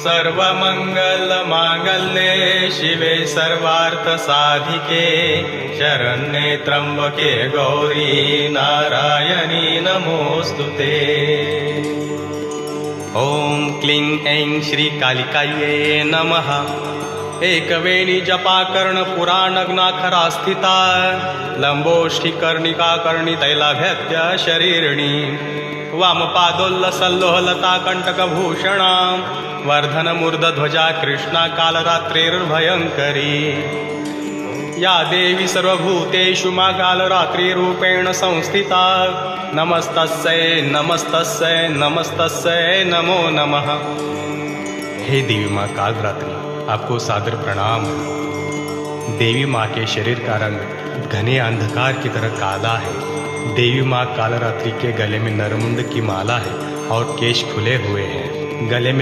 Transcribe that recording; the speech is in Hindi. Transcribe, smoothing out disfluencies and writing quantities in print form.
सर्वमंगलमांगल्ये शिवे सर्वार्थसाधिके शरण्ये त्र्यंबके गौरी नारायणी नमोस्तुते। ओम क्लीं ऐं श्री कालिकायै नमः। एकवेणी जपाकर्ण पुराणग्नाखरा स्थिता लंबोष्ठी कर्णिका कर्णि तैलाभ्यत्य शरीरिणी वामपादोल्लसल्लोहलता कंटकभूषणा वर्धन मूर्धध्वजा कृष्णा कालरात्रिर्भयंकरी या देवी सर्वभूतेषु मा कालरात्रिरूपेण संस्थिता नमस्तस्यै नमस्तस्यै नमस्तस्यै नमो नमः। हे देवी माँ कालरात्रि, आपको सादर प्रणाम। देवी माँ के शरीर का रंग घने अंधकार की तरह काला है। देवी माँ कालरात्रि के गले में नरमुंड की माला है और केश खुले हुए हैं। गले में